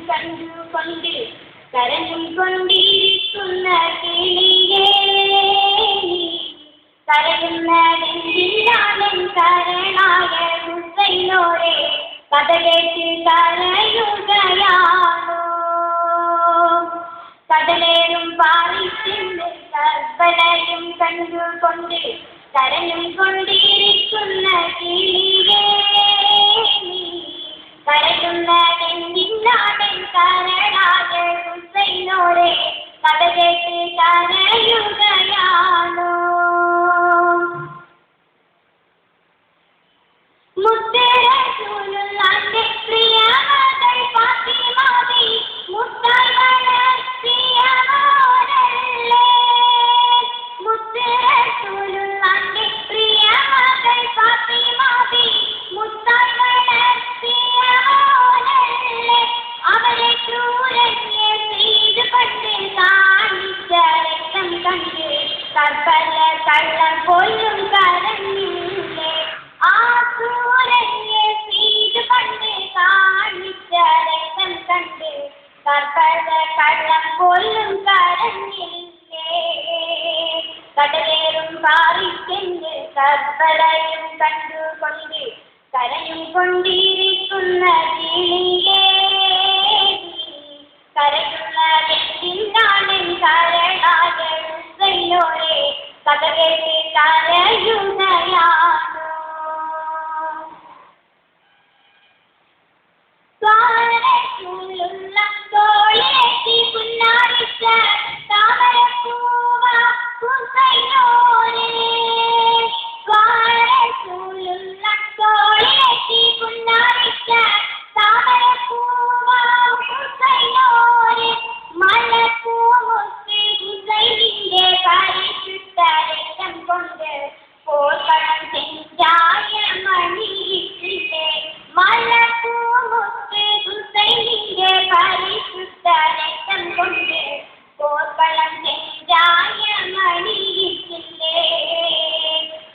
കണ്ടുകൊണ്ട് കരഞ്ഞും കൊണ്ടിരിക്കുന്ന കിളിയേ കരയുന്നതെന്തിനാണെൻ കരണായ ഹുസൈനോരെ കഥ കേട്ട് കരയുകയാണോ കടലേറും പാറിച്ചിന്ന് കർബലയും കണ്ടുകൊണ്ട് കരഞ്ഞും കൊണ്ടിരിക്കുന്ന കിളിയേ കരയുന്നതെന്തിനാണെൻ കരണായ ഹുസൈനോരെ കഥ കേട്ട് കരയുകയാണോ മുത്തറസൂലുള്ളാന്റെ പ്രിയമകൾ ഫാത്തിമാവി മുത്തായി വളർത്തിയ മോനല്ലേ മുത്തറസൂലുള്ളാന്റെ പ്രിയമകൾ ഫാത്തിമാവി മുത്തായി വളർത്തിയ മോനല്ലേ അവരെ ക്രൂരന്യെ ചെയ്ത് പണ്ട് കാണിച്ച രക്തം കണ്ട് കർബല കള്ളം കൊല്ലും കരഞ്ഞില്ലേ ആ ക്രൂരന്യെ ചെയ്ത് പണ്ട് കാണിച്ച രക്തം കണ്ട് കർബല കള്ളം കൊല്ലും കരഞ്ഞില്ലേ കടലേറും പാറിച്ചെന്ന് കർബലയും കണ്ടുകൊണ്ട് കരയും കൊണ്ടിരിക്കുന്ന കിളിയേ കരയുന്നതെന്തിനാണെൻ കരണായ ഹുസൈനോരെ കഥ കേട്ട് കരയുകയാണോ സ്വാരസ്യമുള്ള തോളേറ്റി പുന്നാരിച്ച താമരപ്പൂവ ഹുസൈനോരെ സ്വാരസ്യമുള്ള തോളേറ്റി പുന്നാരിച്ച താമരപ്പൂവ ഹുസൈനോരെ മലപ്പൂമുത്ത് ഹുസൈനിന്റെ പരിശുദ്ധ രക്തം കൊണ്ട് പോർക്കണം ചെഞ്ചായ മണിയിട്ടില്ലേ മലപ്പൂമുത്ത് ഹുസൈനിന്റെ പരിശുദ്ധ രക്തം കൊണ്ട് പോർക്കണം ചെഞ്ചായ മണിയിട്ടില്ലേ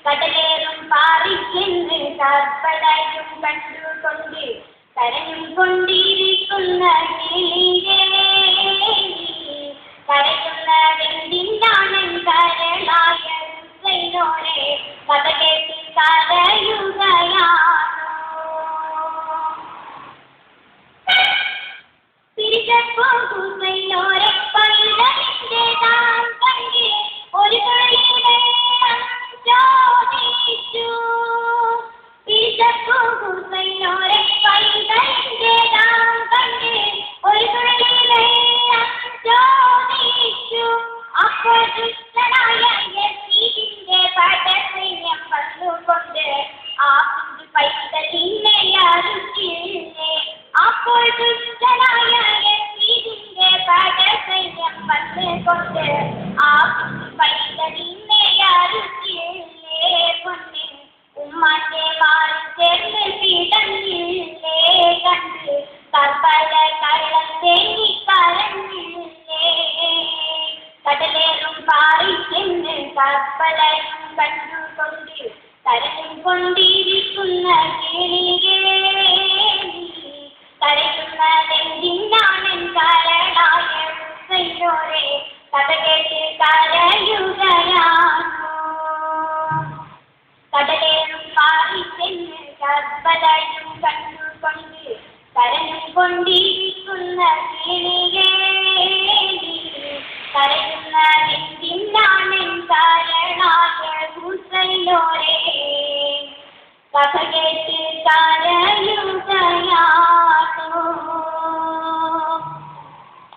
കടലേറും പാറിച്ചെന്ന് കർബലയും കണ്ടുകൊണ്ട് കരഞ്ഞും കൊണ്ടിരിക്കുന്ന കിളിയേ കരയുന്നതെന്തിനാണെൻ കരണായ ഹുസൈനോരെ കഥ കേട്ട് കരയുകയാണോ തിരിച്ചപ്പോ ഹുസൈനോരെ പൈതലിന്റെ താൻ കണ്ട് ഒരു തുള്ളിയുടെ ചോദിച്ചു തിരിച്ചപ്പോ ഹുസൈനോരെ പൈതലിന്റെ താൻ കണ്ട് ഒരു തുള്ളിയുടെ ചോദിച്ചു അപ്പോൾ ദുഷ്ടനായ യസീദിന്റെ പടസൈന്യം വന്നുകൊണ്ട് ആ കുഞ്ഞു പൈതലിനെ അറുക്കില്ലേ അപ്പോൾ ദുഷ്ടനായ യസീദിന്റെ പടസൈന്യം വന്നുകൊണ്ട് ആ കുഞ്ഞു പൈതലിനെ അറുക്കില്ലേ പൊന്ന് ഉമ്മാന്റെ വാൽ ചേർന്ന് പിടഞ്ഞില്ലേ കണ്ട് കർബല കള്ളം തേങ്ങി കരഞ്ഞില്ലേ കടലേറും പാറിച്ചെന്ന് കർബലയും കണ്ടുകൊണ്ട് കരഞ്ഞും കൊണ്ടിരിക്കുന്ന കിളിയേ കരയുന്നതെന്തിനാണെൻ കരണായ ഹുസൈനോരെ കഥ കേട്ട് കരയുകയാണോ കടലേറും പാറിച്ചെന്ന് കർബലയും കണ്ടുകൊണ്ട് കരഞ്ഞും കൊണ്ടിരിക്കുന്ന കിളിയേ